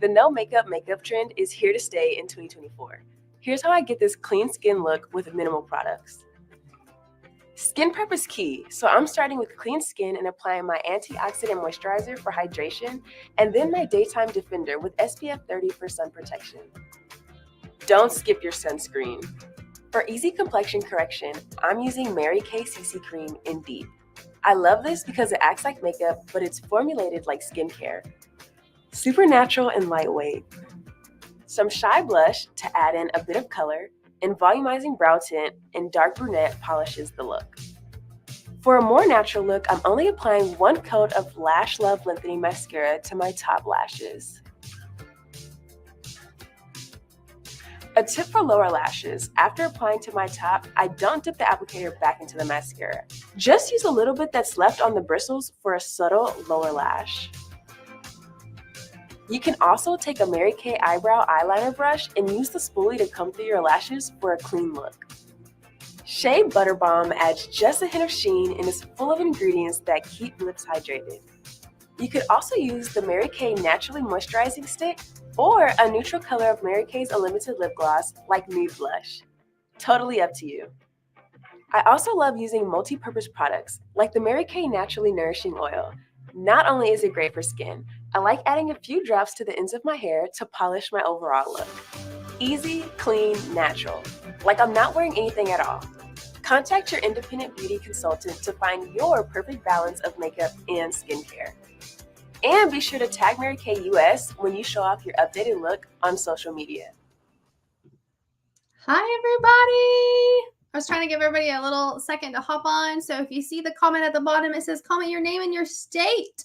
The no makeup trend is here to stay in 2024. Here's how I get this clean skin look with minimal products. Skin prep is key, so I'm starting with clean skin and applying my antioxidant moisturizer for hydration, and then my daytime defender with SPF 30 for sun protection. Don't skip your sunscreen. For easy complexion correction, I'm using Mary Kay CC Cream in Deep. I love this because it acts like makeup, but it's formulated like skincare. Super natural and lightweight. Some Shy Blush to add in a bit of color, and volumizing brow tint and dark brunette polishes the look. For a more natural look, I'm only applying one coat of Lash Love Lengthening Mascara to my top lashes. A tip for lower lashes, after applying to my top, I don't dip the applicator back into the mascara. Just use a little bit that's left on the bristles for a subtle lower lash. You can also take a Mary Kay eyebrow eyeliner brush and use the spoolie to comb through your lashes for a clean look. Shea Butter Balm adds just a hint of sheen and is full of ingredients that keep lips hydrated. You could also use the Mary Kay Naturally Moisturizing Stick or a neutral color of Mary Kay's Unlimited Lip Gloss like Nude Blush. Totally up to you. I also love using multi-purpose products like the Mary Kay Naturally Nourishing Oil. Not only is it great for skin, I like adding a few drops to the ends of my hair to polish my overall look. Easy, clean, natural. Like I'm not wearing anything at all. Contact your independent beauty consultant to find your perfect balance of makeup and skincare. And be sure to tag Mary Kay US when you show off your updated look on social media. Hi, everybody. I was trying to give everybody a little second to hop on. So if you see the comment at the bottom, it says comment your name and your state,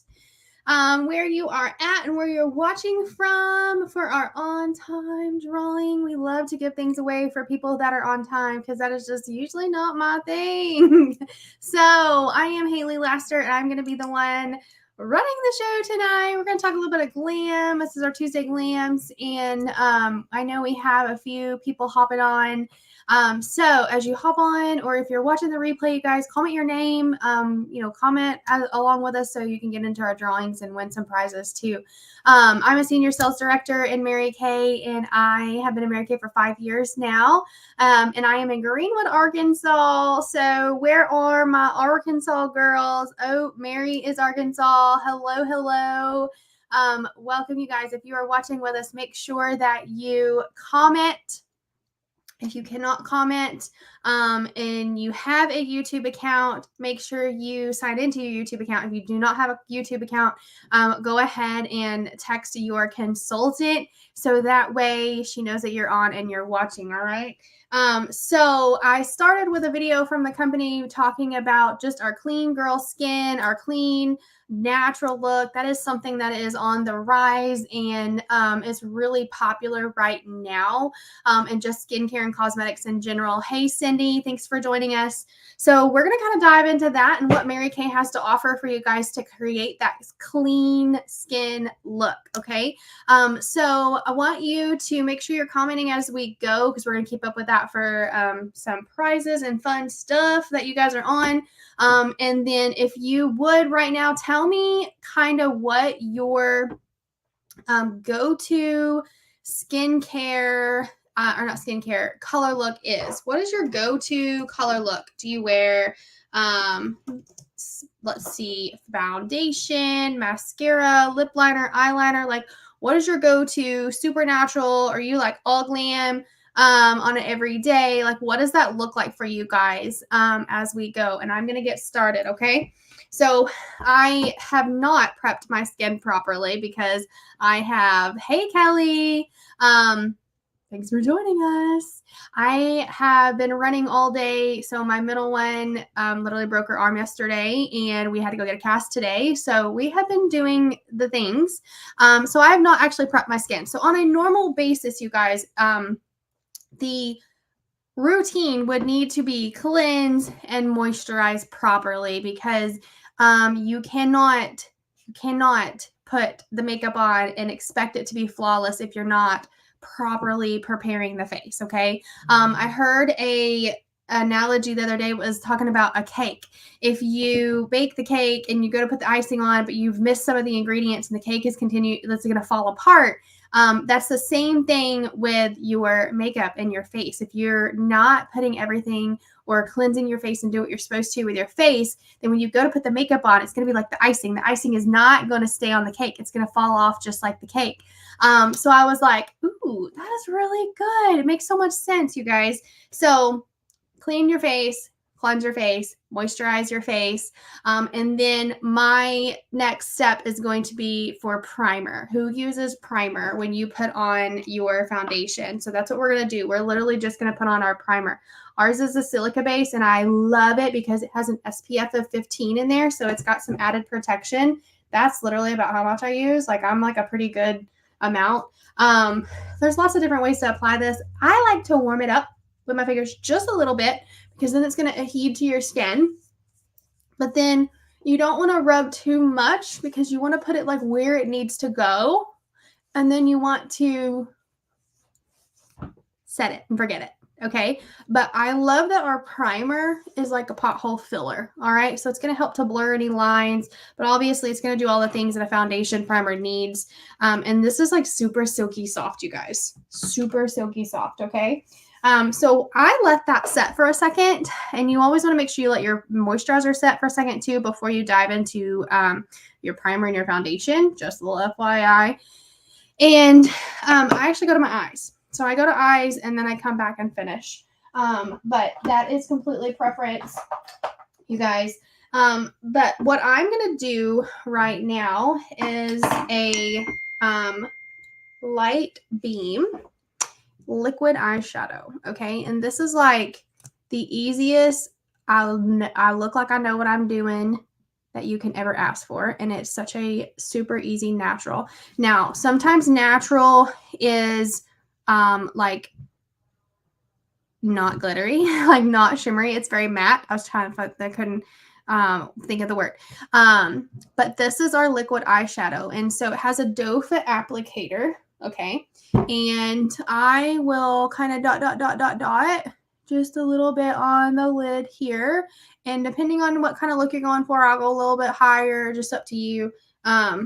where you are at and where you're watching from for our on-time drawing. We love to give things away for people that are on time because that is just usually not my thing. So I am Haley Laster, and I'm going to be the one running the show tonight. We're going to talk a little bit of glam. This is our Tuesday glams, and I know we have a few people hopping on. So as you hop on, or if you're watching the replay, you guys comment your name, comment along with us so you can get into our drawings and win some prizes too. I'm a senior sales director in Mary Kay, and I have been in Mary Kay for 5 years now. And I am in Greenwood, Arkansas. So where are my Arkansas girls? Oh, Mary is Arkansas. Hello, hello. Welcome, you guys. If you are watching with us, make sure that you comment. If you cannot comment and you have a YouTube account, make sure you sign into your YouTube account. If you do not have a YouTube account, go ahead and text your consultant so that way she knows that you're on and you're watching, all right? So I started with a video from the company talking about just our clean girl skin, our clean natural look. That is something that is on the rise and is really popular right now, and just skincare and cosmetics in general. Hey, Cindy, thanks for joining us. So we're going to kind of dive into that and what Mary Kay has to offer for you guys to create that clean skin look, okay? So I want you to make sure you're commenting as we go because we're going to keep up with that for some prizes and fun stuff that you guys are on. And then if you would right now, tell me kind of what your go-to skincare, or not skincare, color look is. What is your go-to color look? Do you wear, let's see, foundation, mascara, lip liner, eyeliner? Like, what is your go-to? Supernatural? Are you like all glam? On it every day? Like, what does that look like for you guys as we go? And I'm going to get started, okay? So I have not prepped my skin properly because I have, hey, Kelly, thanks for joining us. I have been running all day. So my middle one literally broke her arm yesterday and we had to go get a cast today. So we have been doing the things. So I have not actually prepped my skin. So on a normal basis, you guys, the routine would need to be cleanse and moisturize properly because you cannot put the makeup on and expect it to be flawless if you're not properly preparing the face, okay? I heard a analogy the other day was talking about a cake. If you bake the cake and you go to put the icing on, but you've missed some of the ingredients and the cake is that's going to fall apart, That's the same thing with your makeup and your face. If you're not putting everything or cleansing your face and do what you're supposed to with your face, then when you go to put the makeup on, it's going to be like the icing. The icing is not going to stay on the cake. It's going to fall off just like the cake. So I was like, ooh, that is really good. It makes so much sense, you guys. So clean your face, cleanse your face, moisturize your face. And then my next step is going to be for primer. Who uses primer when you put on your foundation? So that's what we're going to do. We're literally just going to put on our primer. Ours is a silica base, and I love it because it has an SPF of 15 in there. So it's got some added protection. That's literally about how much I use. Like, I'm like a pretty good amount. There's lots of different ways to apply this. I like to warm it up with my fingers just a little bit because then it's going to adhere to your skin. But then you don't want to rub too much because you want to put it like where it needs to go. And then you want to set it and forget it. Okay. But I love that our primer is like a pothole filler. All right. So it's going to help to blur any lines, but obviously it's going to do all the things that a foundation primer needs. And this is like super silky soft, you guys. Super silky soft. Okay. So I let that set for a second, and you always want to make sure you let your moisturizer set for a second too before you dive into your primer and your foundation. Just a little FYI. And I actually go to my eyes. So I go to eyes and then I come back and finish. But that is completely preference, you guys. But what I'm going to do right now is a light beam liquid eyeshadow. Okay. And this is like the easiest. I look like I know what I'm doing that you can ever ask for. And it's such a super easy natural. Now, sometimes natural is like not glittery, like not shimmery. It's very matte. I was trying to, I couldn't think of the word. But this is our liquid eyeshadow. And so it has a doe foot applicator. Okay. And I will kind of dot just a little bit on the lid here. And depending on what kind of look you're going for, I'll go a little bit higher, just up to you. But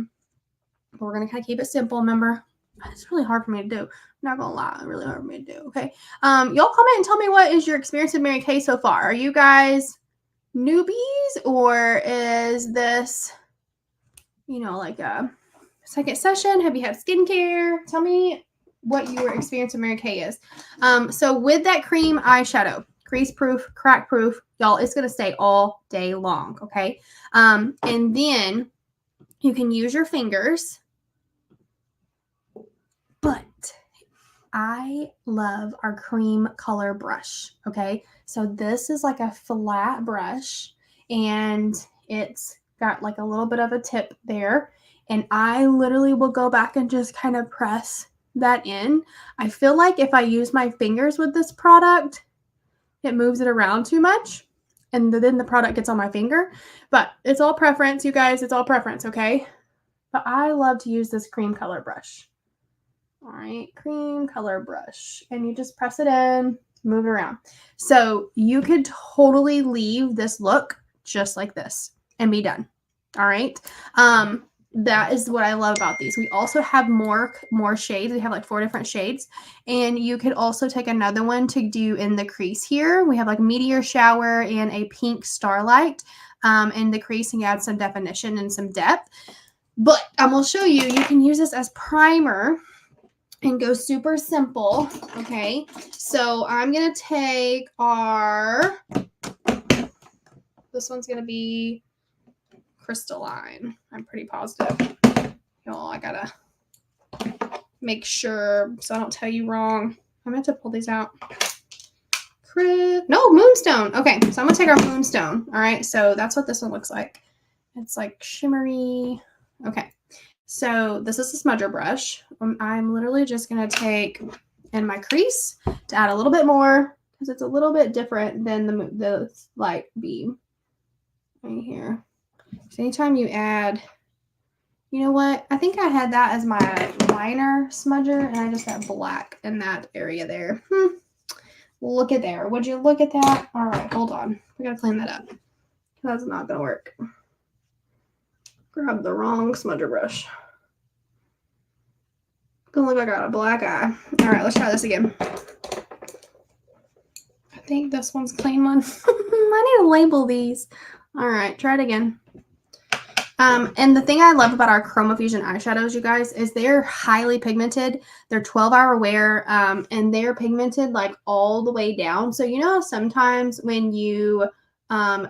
we're going to kind of keep it simple. Remember, it's really hard for me to do. I'm not going to lie. Really hard for me to do. Okay. Y'all comment and tell me what is your experience with Mary Kay so far. Are you guys newbies, or is this, you know, like a second session? Have you had skincare? Tell me what your experience with Mary Kay is. So with that cream eyeshadow, crease proof, crack proof, y'all, it's going to stay all day long. Okay. And then you can use your fingers, but I love our cream color brush. Okay. So this is like a flat brush, and it's got like a little bit of a tip there. And I literally will go back and just kind of press that in. I feel like if I use my fingers with this product, it moves it around too much, and then the product gets on my finger. But it's all preference, you guys. It's all preference, okay? But I love to use this cream color brush. All right, cream color brush. And you just press it in, move it around. So you could totally leave this look just like this and be done. All right. That is what I love about these. We also have more shades. We have like 4 different shades, and you could also take another one to do in the crease here. We have like meteor shower and a pink starlight in the crease, and add some definition and some depth. But I'm going to show you, you can use this as primer and go super simple. Okay. So I'm going to take this one's going to be crystalline. I'm pretty positive. Y'all, I gotta make sure so I don't tell you wrong. I'm gonna have to pull these out. No, moonstone. Okay, so I'm gonna take our moonstone. All right, so that's what this one looks like. It's like shimmery. Okay, so this is a smudger brush. I'm literally just gonna take in my crease to add a little bit more because it's a little bit different than the light beam right here. So anytime you add, you know what? I think I had that as my liner smudger, and I just got black in that area there. Look at there. Would you look at that? All right, hold on. We got to clean that up. That's not going to work. Grab the wrong smudger brush. Gonna look like I got a black eye. All right, let's try this again. I think this one's clean one. I need to label these. All right, try it again. And the thing I love about our Chroma Fusion eyeshadows, you guys, is they're highly pigmented. They're 12-hour wear, and they're pigmented like all the way down. So you know, sometimes when you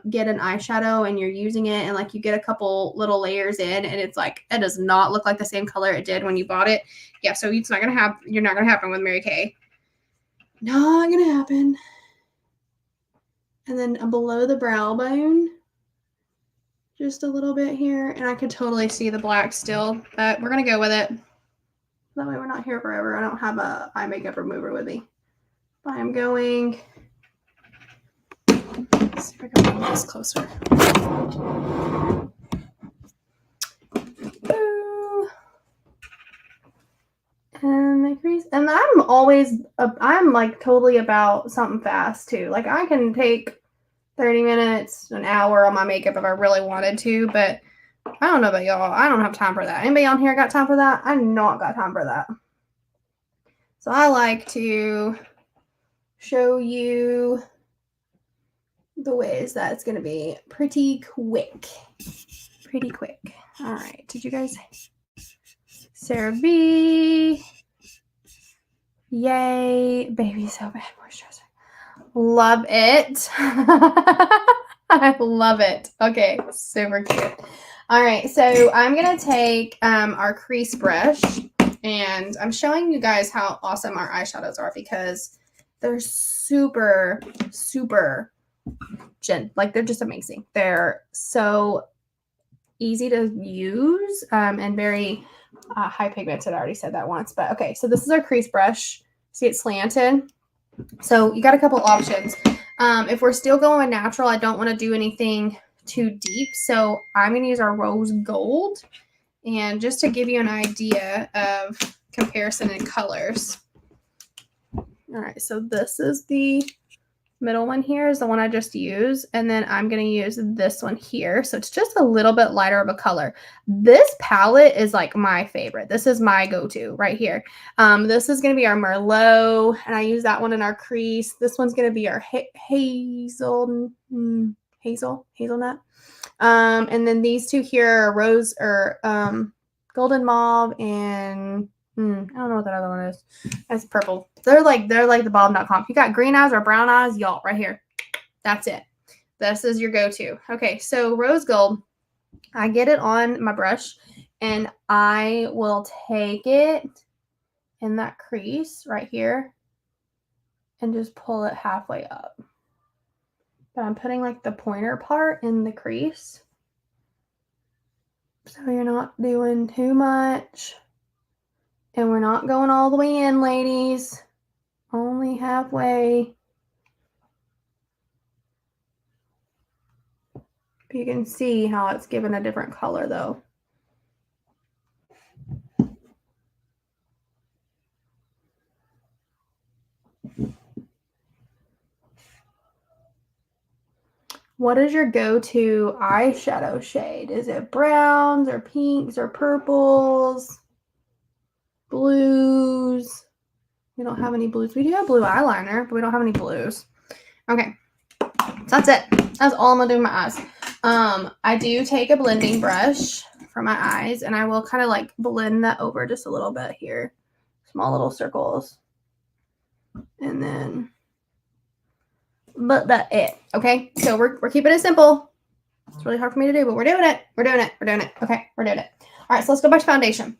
get an eyeshadow and you're using it, and like you get a couple little layers in, and it's like it does not look like the same color it did when you bought it. Yeah, so it's not gonna happen. You're not gonna happen with Mary Kay. Not gonna happen. And then below the brow bone, just a little bit here, and I could totally see the black still, but we're gonna go with it. That way we're not here forever. I don't have a eye makeup remover with me. But I'm going. Let's see if I can bring this closer. And the crease. And I'm like totally about something fast too. Like I can take 30 minutes, an hour on my makeup if I really wanted to, but I don't know about y'all. I don't have time for that. Anybody on here got time for that? I not got time for that. So I like to show you the ways that it's going to be pretty quick. Pretty quick. All right. Did you guys? CeraVe. Yay. Baby So Bad moisturizer. Love it. I love it. Okay. Super cute. All right. So I'm going to take our crease brush, and I'm showing you guys how awesome our eyeshadows are because they're super, super like they're just amazing. They're so easy to use and very high pigmented. I already said that once, but okay. So this is our crease brush. See, it's slanted. So you got a couple options. If we're still going natural, I don't want to do anything too deep. So I'm going to use our rose gold. And just to give you an idea of comparison in colors. All right, so this is the middle one here is the one I just used. And then I'm going to use this one here. So it's just a little bit lighter of a color. This palette is like my favorite. This is my go-to right here. This is going to be our Merlot. And I use that one in our crease. This one's going to be our hazelnut. And then these two here are rose or golden mauve and I don't know what that other one is. That's purple. They're like the bomb.com. If you got green eyes or brown eyes, y'all, right here. That's it. This is your go-to. Okay, so rose gold. I get it on my brush, and I will take it in that crease right here and just pull it halfway up. But I'm putting like the pointer part in the crease. So you're not doing too much. And we're not going all the way in, ladies. Only halfway. You can see how it's given a different color, though. What is your go-to eyeshadow shade? Is it browns or pinks or purples? Blues. We don't have any blues. We do have blue eyeliner, but we don't have any blues. Okay. So that's it. That's all I'm going to do with my eyes. I do take a blending brush for my eyes, and I will kind of like blend that over just a little bit here. Small little circles. And then, but that's it. Okay. So we're keeping it simple. It's really hard for me to do, but we're doing it. We're doing it. We're doing it. Okay. We're doing it. All right. So let's go back to foundation.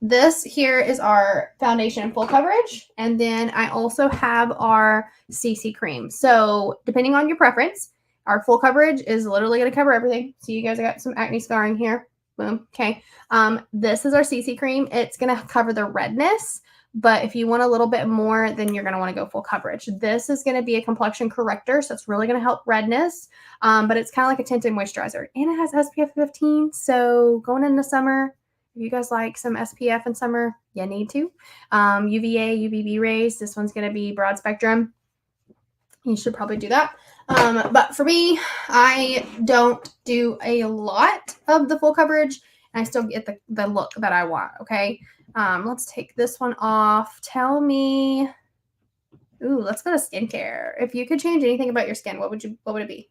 This here is our foundation full coverage. And then I also have our CC cream. So depending on your preference, our full coverage is literally going to cover everything. So you guys got some acne scarring here. Boom. Okay. This is our CC cream. It's going to cover the redness, but if you want a little bit more, then you're going to want to go full coverage. This is going to be a complexion corrector. So it's really going to help redness. But it's kind of like a tinted moisturizer, and it has SPF 15. So going into summer, if you guys like some SPF in summer, you need to. UVA, UVB rays. This one's going to be broad spectrum. You should probably do that. But for me, I don't do a lot of the full coverage, and I still get the look that I want, okay? Let's take this one off. Tell me, ooh, let's go to skincare. If you could change anything about your skin, what would it be?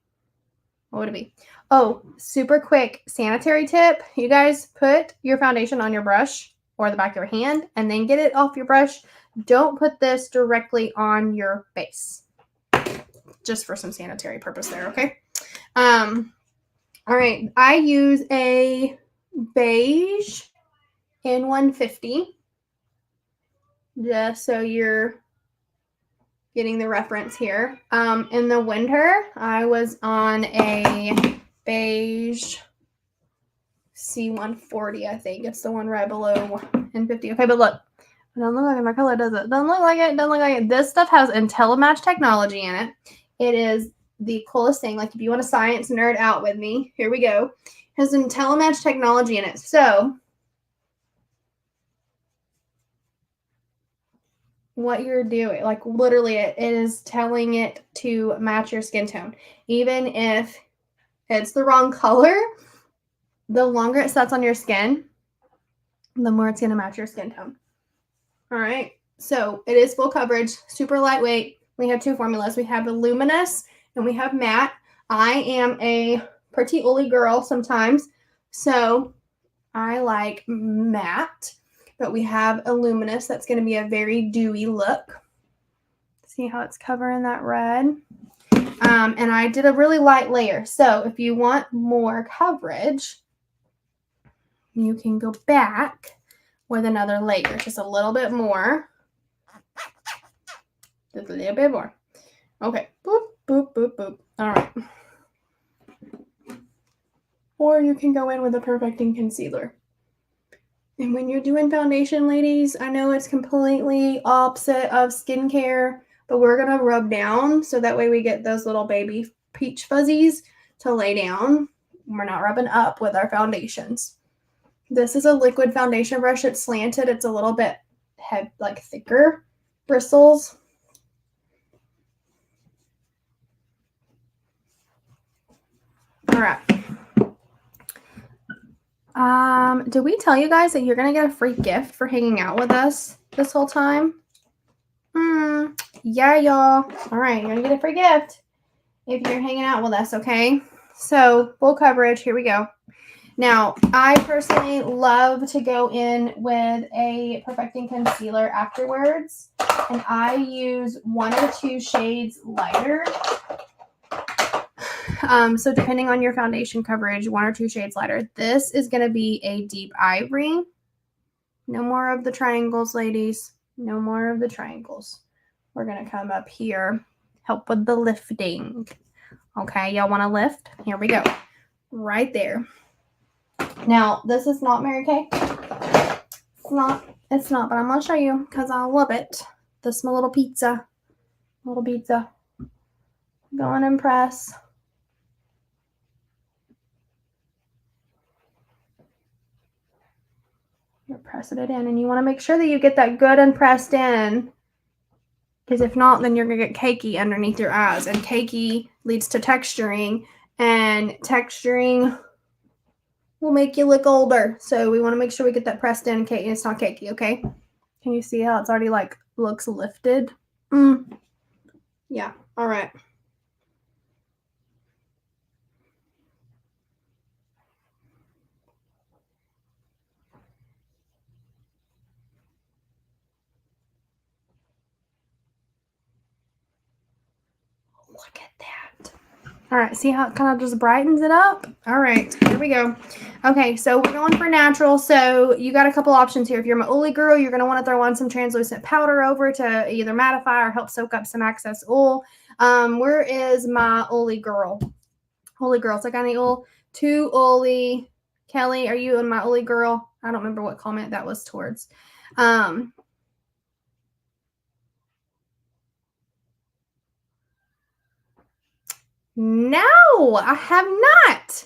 What would it be? Oh, super quick sanitary tip. You guys put your foundation on your brush or the back of your hand and then get it off your brush. Don't put this directly on your face. Just for some sanitary purpose there, okay? All right. I use a beige N150. Just so you're getting the reference here. In the winter, I was on a beige C140, I think. It's the one right below N50. Okay, but look. It doesn't look like my color, does it? Doesn't look like it. Doesn't look like it. This stuff has IntelliMatch technology in it. It is the coolest thing. Like, if you want to science nerd out with me, here we go. It has IntelliMatch technology in it. So what you're doing, like literally it is telling it to match your skin tone. Even if it's the wrong color, the longer it sets on your skin, the more it's going to match your skin tone. All right. So it is full coverage, super lightweight. We have two formulas. We have the luminous and we have matte. I am a pretty oily girl sometimes, so I like matte. But we have a luminous that's going to be a very dewy look. See how it's covering that red? And I did a really light layer. So if you want more coverage, you can go back with another layer, just a little bit more. Just a little bit more. Okay. Boop, boop, boop, boop. All right. Or you can go in with a perfecting concealer. And when you're doing foundation, ladies, I know it's completely opposite of skincare, but we're going to rub down so that way we get those little baby peach fuzzies to lay down. We're not rubbing up with our foundations. This is a liquid foundation brush. It's slanted. It's a little bit like thicker bristles. All right. Did we tell you guys that you're going to get a free gift for hanging out with us this whole time? Yeah, y'all. All right, you're going to get a free gift if you're hanging out with us, okay? So, full coverage. Here we go. Now, I personally love to go in with a perfecting concealer afterwards, and I use 1 or 2 shades lighter. So depending on your foundation coverage, 1 or 2 shades lighter. This is going to be a deep ivory. No more of the triangles, ladies. No more of the triangles. We're going to come up here, help with the lifting. Okay, y'all want to lift? Here we go. Right there. Now, this is not Mary Kay. It's not, but I'm going to show you because I love it. This is my little pizza. Little pizza. Go and impress. You're pressing it in, and you want to make sure that you get that good and pressed in, because if not, then you're going to get cakey underneath your eyes, and cakey leads to texturing, and texturing will make you look older. So we want to make sure we get that pressed in, and it's not cakey, okay? Can you see how it's already like looks lifted? Yeah, all right. Look at that. All right, see how it kind of just brightens it up? All right, here we go. Okay, so we're going for natural. So you got a couple options here. If you're my oily girl, you're going to want to throw on some translucent powder over to either mattify or help soak up some excess oil. Where is my oily girl? Oily girls, I got any oil? Too oily. Kelly, are you in my oily girl? I don't remember what comment that was towards. No, I have not.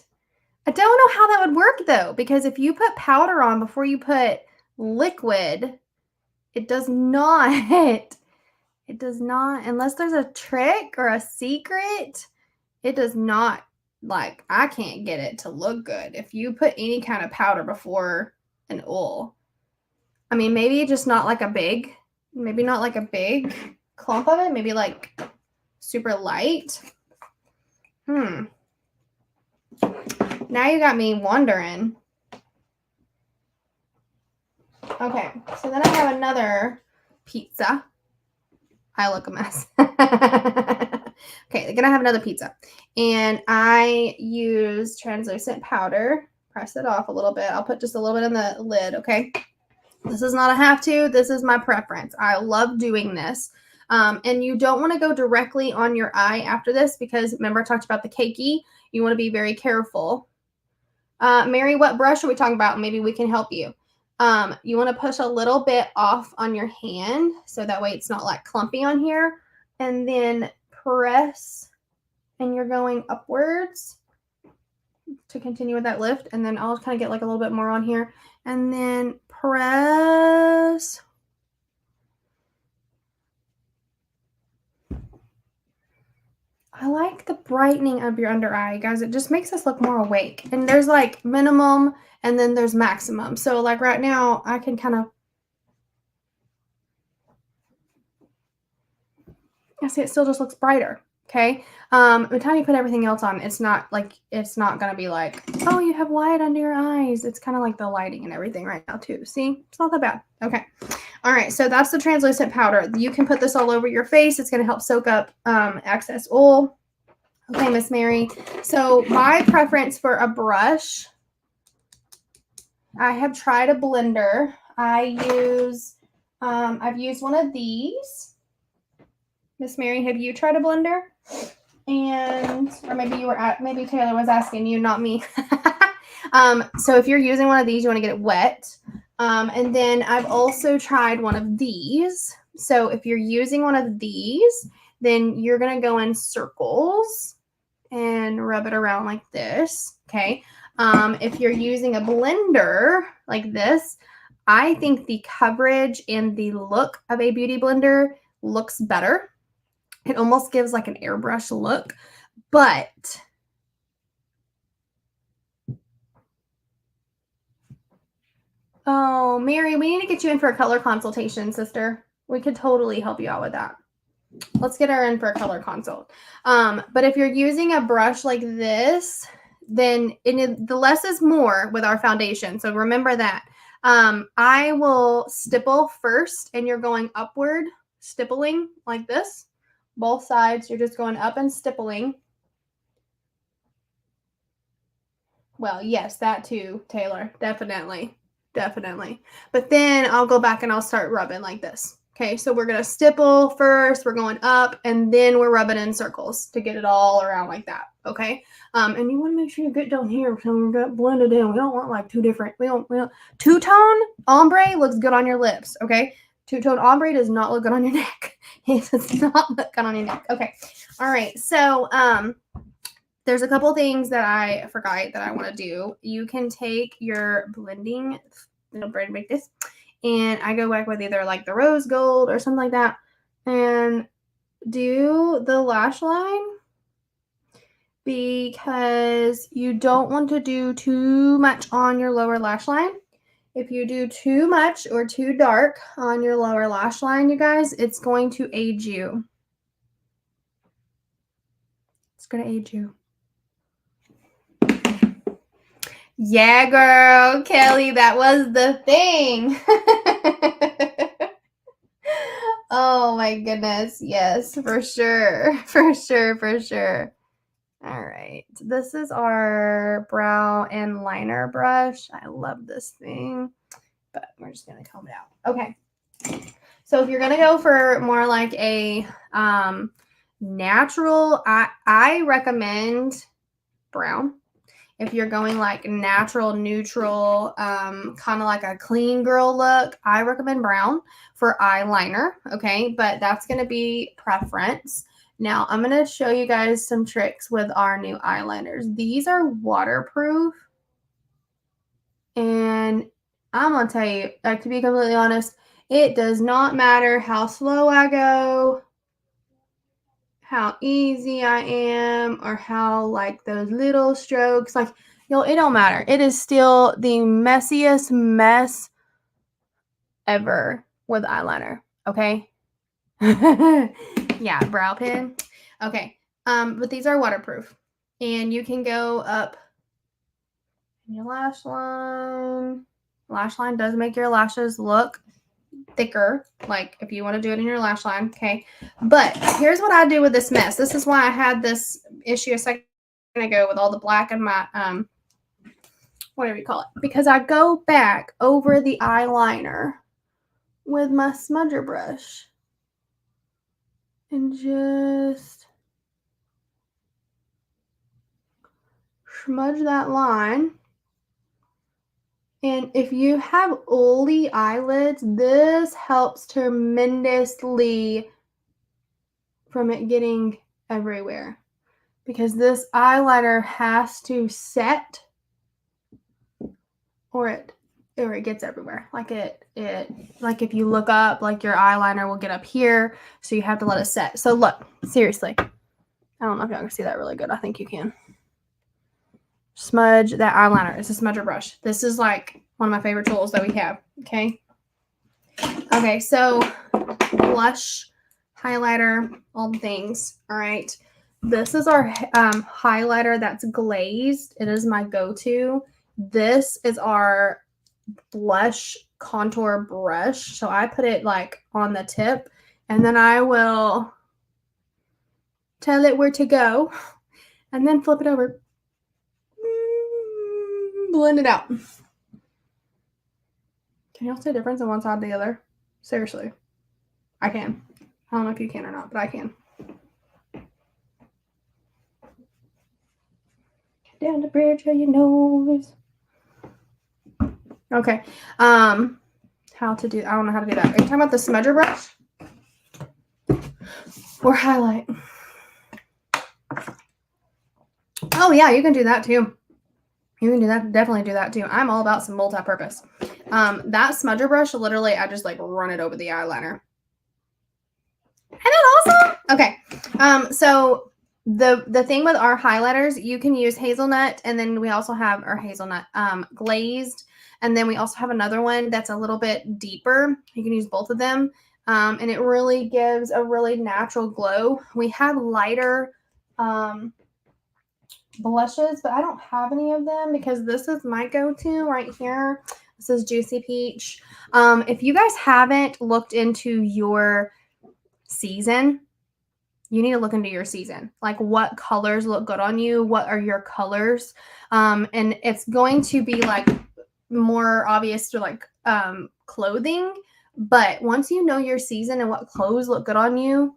I don't know how that would work though, because if you put powder on before you put liquid, it does not, unless there's a trick or a secret, it does not like, I can't get it to look good. If you put any kind of powder before an oil, I mean, maybe just not like a big, maybe not like a big clump of it, maybe like super light. Now you got me wondering. Okay, so then I have another pizza. I look a mess. Okay, they're gonna have another pizza. And I use translucent powder. Press it off a little bit. I'll put just a little bit in the lid, okay? This is not a have to. This is my preference. I love doing this. And you don't want to go directly on your eye after this because remember I talked about the cakey. You want to be very careful. Mary, what brush are we talking about? Maybe we can help you. You want to push a little bit off on your hand so that way it's not like clumpy on here. And then press, and you're going upwards to continue with that lift. And then I'll kind of get like a little bit more on here. And then press. I like the brightening of your under eye, guys. It just makes us look more awake. And there's like minimum and then there's maximum. So like right now I can kind of, I see it still just looks brighter. Okay. By the time you put everything else on, it's not going to be like, oh, you have white under your eyes. It's kind of like the lighting and everything right now too. See, it's not that bad. Okay. All right. So that's the translucent powder. You can put this all over your face. It's going to help soak up excess oil. Okay, Miss Mary. So my preference for a brush, I have tried a blender. I've used one of these. Miss Mary, have you tried a blender? And, or maybe Taylor was asking you, not me. So if you're using one of these, you want to get it wet. And then I've also tried one of these. So if you're using one of these, then you're going to go in circles and rub it around like this. Okay. If you're using a blender like this, I think the coverage and the look of a beauty blender looks better. It almost gives like an airbrush look, but oh, Mary, we need to get you in for a color consultation, sister. We could totally help you out with that. Let's get her in for a color consult. But if you're using a brush like this, then the less is more with our foundation. So remember that. I will stipple first, and you're going upward, stippling like this. Both sides, you're just going up and stippling. Well, yes, that too, Taylor. Definitely. Definitely. But then I'll go back and I'll start rubbing like this. Okay, so we're going to stipple first, we're going up, and then we're rubbing in circles to get it all around like that, okay? And you want to make sure you get down here so we get blended in. We don't want like two different, we don't two-tone ombre looks good on your lips, okay? Two-tone ombre does not look good on your neck. It does not look good on your neck. Okay, all right, so there's a couple things that I forgot that I want to do. You can take your blending, bread like this, and I go back with either like the rose gold or something like that and do the lash line because you don't want to do too much on your lower lash line. If you do too much or too dark on your lower lash line, you guys, it's going to age you. It's going to age you. Yeah, girl, Kelly, that was the thing. Oh my goodness. Yes, for sure. For sure, for sure. All right. This is our brow and liner brush. I love this thing, but we're just going to comb it out. Okay. So if you're going to go for more like a natural, I recommend brown. If you're going like natural, neutral, kind of like a clean girl look, I recommend brown for eyeliner, okay? But that's going to be preference. Now, I'm going to show you guys some tricks with our new eyeliners. These are waterproof. And I'm going to tell you, like, to be completely honest, it does not matter how slow I go, how easy I am or how like those little strokes, like, it don't matter. It is still the messiest mess ever with eyeliner. Okay. Yeah, brow pen. Okay. But these are waterproof and you can go up in your lash line. Lash line does make your lashes look thicker, like if you want to do it in your lash line. Okay. But here's what I do with this mess. This is why I had this issue a second ago with all the black in my whatever you call it, because I go back over the eyeliner with my smudger brush and just smudge that line. And if you have oily eyelids, this helps tremendously from it getting everywhere, because this eyeliner has to set or it gets everywhere. Like like if you look up, like your eyeliner will get up here, so you have to let it set. So look, seriously, I don't know if y'all can see that really good. I think you can. Smudge that eyeliner. It's a smudger brush. This is like one of my favorite tools that we have. Okay. Okay, so blush, highlighter, all the things. All right. This is our highlighter that's glazed. It is my go-to. This is our blush contour brush. So I put it like on the tip and then I will tell it where to go and then flip it over. Blend it out. Can y'all see the difference on one side to the other? Seriously. I can. I don't know if you can or not, but I can. Down the bridge of your nose. Okay. How to do, I don't know how to do that. Are you talking about the smudger brush? Or highlight? Oh yeah, you can do that too. You can do that, definitely do that too. I'm all about some multi-purpose. That smudger brush, literally, I just like run it over the eyeliner. Isn't that awesome? Okay. So the thing with our highlighters, you can use hazelnut, and then we also have our hazelnut glazed, and then we also have another one that's a little bit deeper. You can use both of them, and it really gives a really natural glow. We have lighter blushes, but I don't have any of them because this is my go-to right here. This is Juicy Peach. If you guys haven't looked into your season, you need to look into your season. Like what colors look good on you? What are your colors? And it's going to be like more obvious to like clothing. But once you know your season and what clothes look good on you,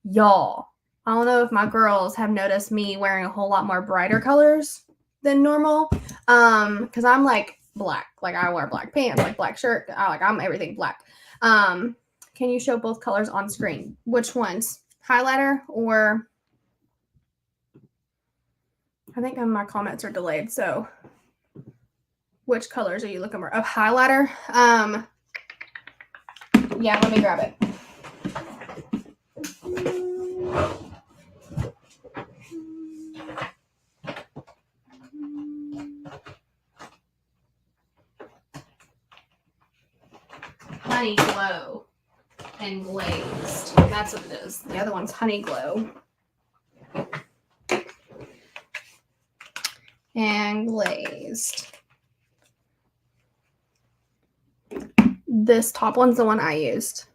y'all, I don't know if my girls have noticed me wearing a whole lot more brighter colors than normal. Because I'm like black. Like I wear black pants, like black shirt. I'm everything black. Can you show both colors on screen? Which ones? Highlighter or... I think my comments are delayed, so which colors are you looking for? Oh, highlighter? Yeah, let me grab it. Honey Glow and Glazed. That's what it is. The other one's Honey Glow and Glazed. This top one's the one I used.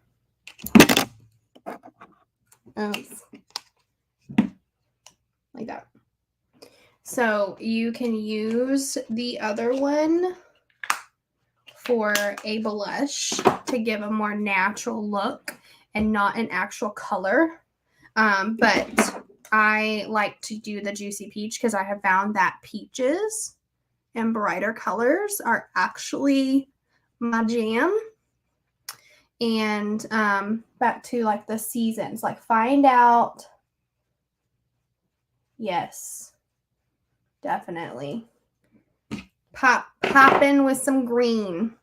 Like that. So you can use the other one for a blush to give a more natural look and not an actual color. But I like to do the Juicy Peach because I have found that peaches and brighter colors are actually my jam. And back to like the seasons, like find out. Yes, definitely. Pop in with some green.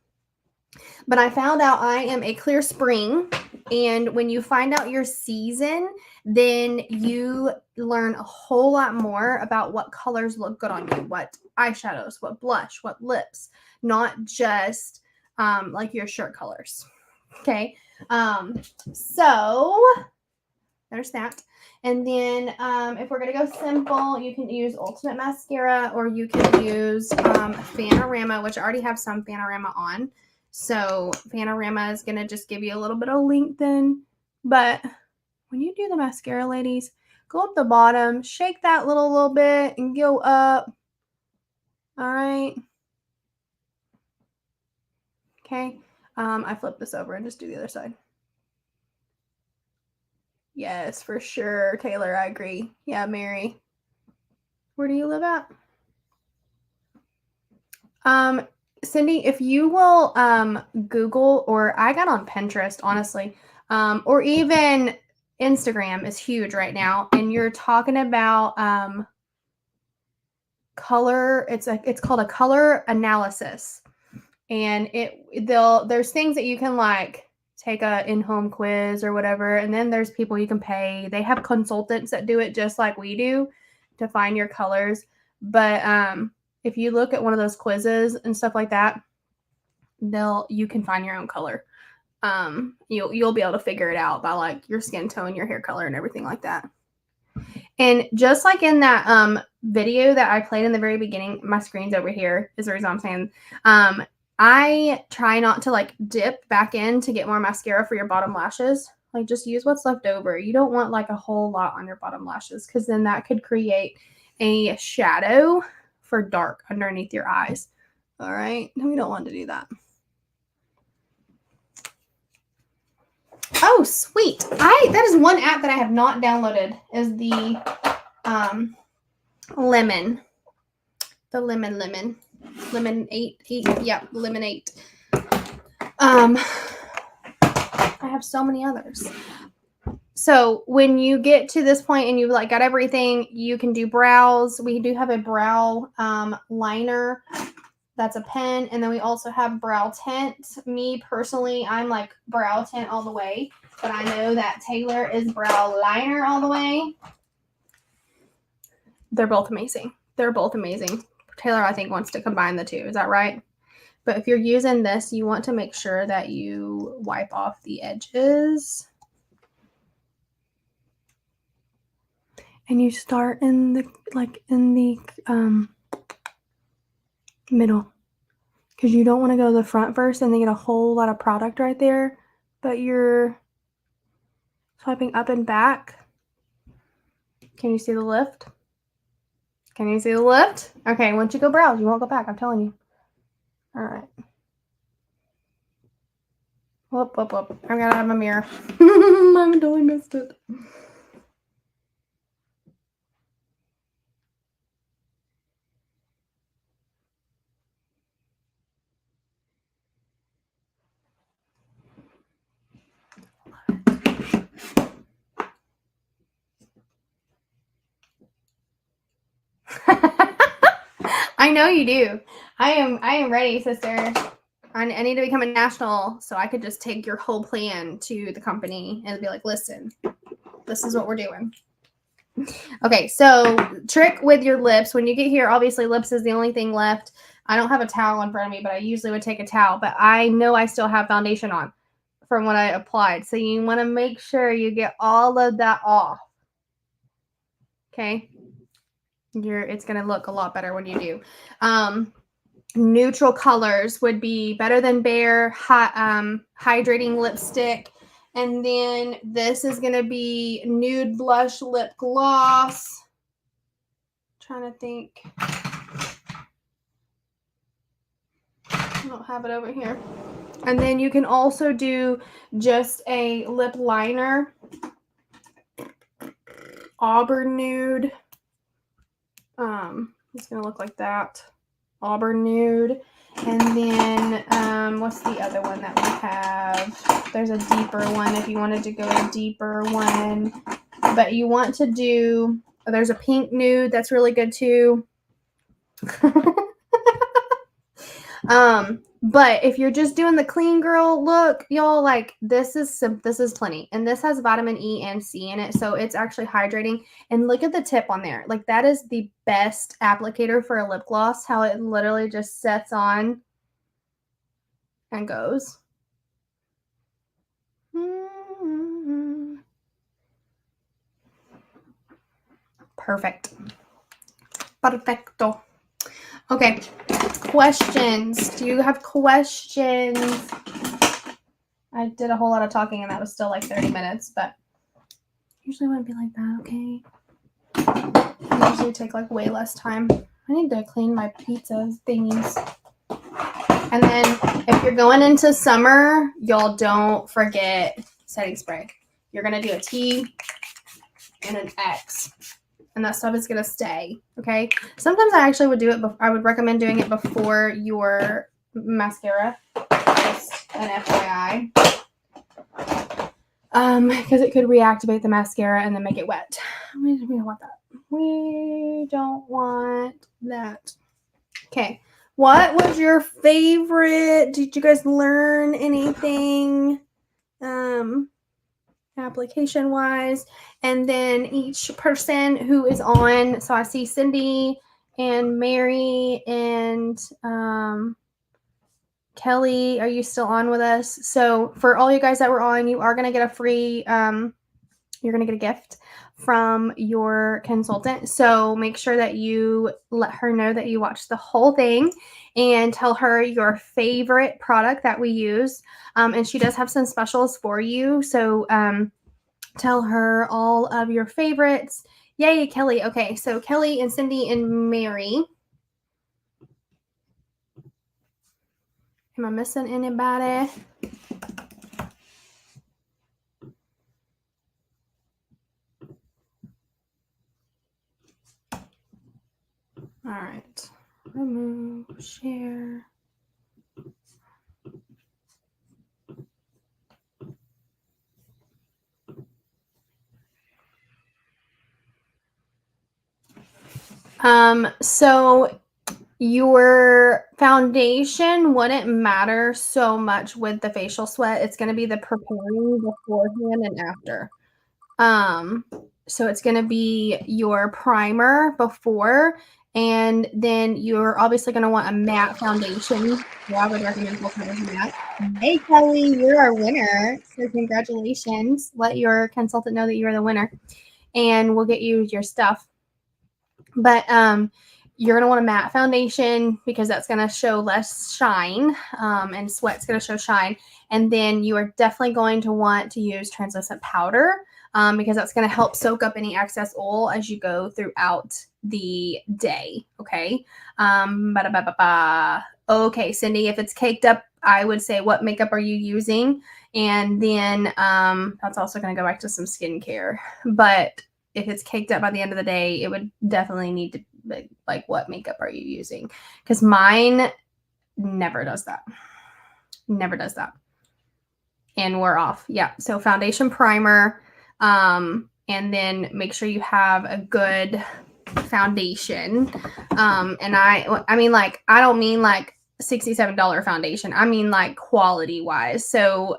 But I found out I am a clear spring And when you find out your season, then you learn a whole lot more about what colors look good on you, what eyeshadows, what blush, what lips, not just like your shirt colors. Okay. So there's that. And then if we're going to go simple, you can use Ultimate Mascara, or you can use Fanorama, which I already have some Fanorama on. So Fanorama is going to just give you a little bit of lengthen. But when you do the mascara, ladies, go up the bottom, shake that little bit, and go up. All right. Okay. I flip this over and just do the other side. Yes, for sure, Taylor. I agree. Yeah, Mary. Where do you live at? Cindy, if you will Google, or I got on Pinterest, honestly, or even Instagram is huge right now, and you're talking about color. It's called a color analysis, and there's things that you can like take a in-home quiz or whatever, and then there's people you can pay. They have consultants that do it just like we do to find your colors. But if you look at one of those quizzes and stuff like that, you can find your own color. You'll be able to figure it out by like your skin tone, your hair color, and everything like that. And just like in that video that I played in the very beginning, my screen's over here is the reason I'm saying. I try not to like dip back in to get more mascara for your bottom lashes. Like just use what's left over. You don't want like a whole lot on your bottom lashes, because then that could create a shadow for dark underneath your eyes. All right. We don't want to do that. Oh, sweet. That is one app that I have not downloaded, is the Lemon. The Lemon 8. Yeah, Lemon 8. I have so many others. So when you get to this point and you've like got everything, you can do brows. We do have a brow liner. That's a pen. And then we also have brow tint. Me personally, I'm like brow tint all the way, but I know that Taylor is brow liner all the way. They're both amazing. Taylor, I think, wants to combine the two. Is that right? But if you're using this, you want to make sure that you wipe off the edges. And you start in the middle, because you don't want to go to the front first and then get a whole lot of product right there, but you're swiping up and back. Can you see the lift? Okay, once you go brows, you won't go back, I'm telling you. All right. Whoop. I gotta have my mirror. I totally missed it. I know you do. I am ready, sister. I need to become a national, so I could just take your whole plan to the company and be like, listen, this is what we're doing. Okay, so trick with your lips. When you get here, obviously lips is the only thing left. I don't have a towel in front of me, but I usually would take a towel. But I know I still have foundation on from what I applied. So you want to make sure you get all of that off. Okay? It's going to look a lot better when you do. Neutral colors would be Better Than Bare, hydrating lipstick. And then this is going to be Nude Blush Lip Gloss. Trying to think. I don't have it over here. And then you can also do just a lip liner. Auburn Nude. It's going to look like that. Auburn Nude. And then, what's the other one that we have? There's a deeper one if you wanted to go a deeper one. But you want to do, there's a pink nude that's really good too. But if you're just doing the clean girl look, y'all, like this is plenty. And this has vitamin E and C in it. So it's actually hydrating. And look at the tip on there. Like that is the best applicator for a lip gloss. How it literally just sets on and goes. Perfect. Perfecto. Okay. Questions. Do you have questions? I did a whole lot of talking and that was still like 30 minutes, but usually wouldn't be like that, okay? I usually take like way less time. I need to clean my pizza thingies. And then if you're going into summer, y'all don't forget setting spray. You're going to do a T and an X. And that stuff is going to stay, okay? Sometimes I actually would do it, I would recommend doing it before your mascara. Just an FYI. Because it could reactivate the mascara and then make it wet. We don't want that. We don't want that. Okay. What was your favorite? Did you guys learn anything application wise? And then each person who is on, so I see Cindy and Mary and Kelly, are you still on with us? So for all you guys that were on, you are going to get a free, you're going to get a gift from your consultant. So make sure that you let her know that you watched the whole thing and tell her your favorite product that we use. And she does have some specials for you. So tell her all of your favorites. Yay, Kelly. Okay, so Kelly and Cindy and Mary. Am I missing anybody? All right. Remove, share. So your foundation wouldn't matter so much with the facial sweat. It's going to be the preparing beforehand and after. So it's going to be your primer before, and then you're obviously going to want a matte foundation. So I would recommend full coverage matte. Hey, Kelly, you're our winner. So congratulations. Let your consultant know that you're the winner, and we'll get you your stuff. But you're going to want a matte foundation because that's going to show less shine, and sweat's going to show shine. And then you are definitely going to want to use translucent powder because that's going to help soak up any excess oil as you go throughout the day. Okay. Okay, Cindy, if it's caked up, I would say, what makeup are you using? And then that's also going to go back to some skincare. But if it's caked up by the end of the day, it would definitely need to, like, what makeup are you using? Because mine never does that. Never does that. And we're off. Yeah. So foundation, primer, and then make sure you have a good foundation. And I mean, like, I don't mean like $67 foundation. I mean like quality wise. So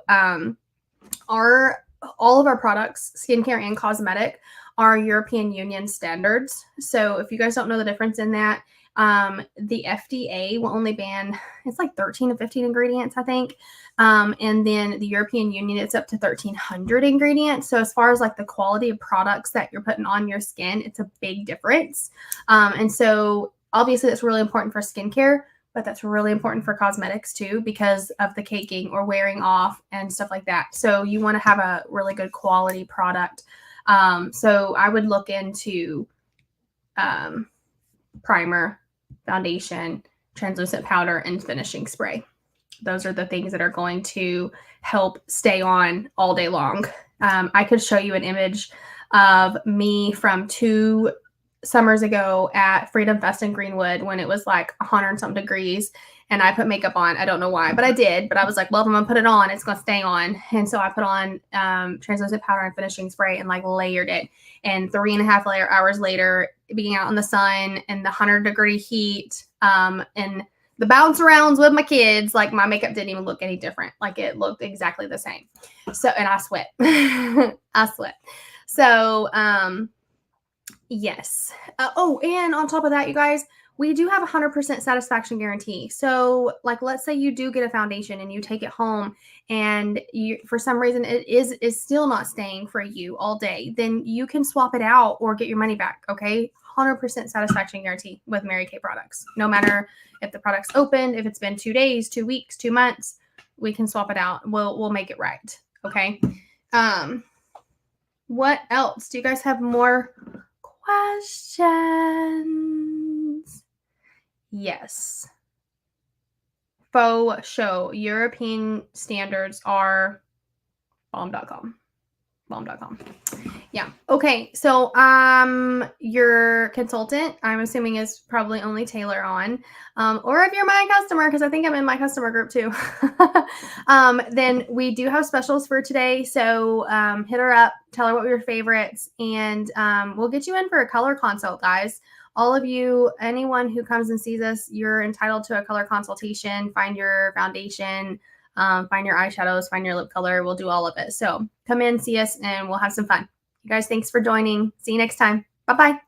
all of our products, skincare and cosmetic, are European Union standards. So if you guys don't know the difference in that, the FDA will only ban, it's like 13 to 15 ingredients, I think. And then the European Union, it's up to 1,300 ingredients. So as far as like the quality of products that you're putting on your skin, it's a big difference. And so obviously that's really important for skincare, but that's really important for cosmetics too, because of the caking or wearing off and stuff like that. So you want to have a really good quality product. So I would look into primer, foundation, translucent powder, and finishing spray. Those are the things that are going to help stay on all day long. I could show you an image of me from 2 summers ago at Freedom Fest in Greenwood when it was like 100 and something degrees, and I put makeup on. I don't know why, but I did. But I was like, well, if I'm gonna put it on, it's gonna stay on. And so I put on translucent powder and finishing spray and like layered it. And 3.5 hours later, being out in the sun and the 100-degree heat, and the bounce arounds with my kids, like my makeup didn't even look any different. Like it looked exactly the same. So, and I sweat. I sweat. So, yes. Oh, and on top of that, you guys, we do have a 100% satisfaction guarantee. So, like, let's say you do get a foundation and you take it home, and you, for some reason, it is still not staying for you all day. Then you can swap it out or get your money back. Okay, 100% satisfaction guarantee with Mary Kay products. No matter if the product's opened, if it's been 2 days, 2 weeks, 2 months, we can swap it out. We'll make it right. Okay. What else? Do you guys have more questions? Yes. Faux show. European standards are bomb.com. Bomb.com. Yeah. Okay. So your consultant, I'm assuming, is probably only Taylor on. Or if you're my customer, because I think I'm in my customer group too. Then we do have specials for today. So hit her up, tell her what were your favorites, and we'll get you in for a color consult, guys. All of you, anyone who comes and sees us, you're entitled to a color consultation. Find your foundation, find your eyeshadows, find your lip color. We'll do all of it. So come in, see us, and we'll have some fun. You guys, thanks for joining. See you next time. Bye-bye.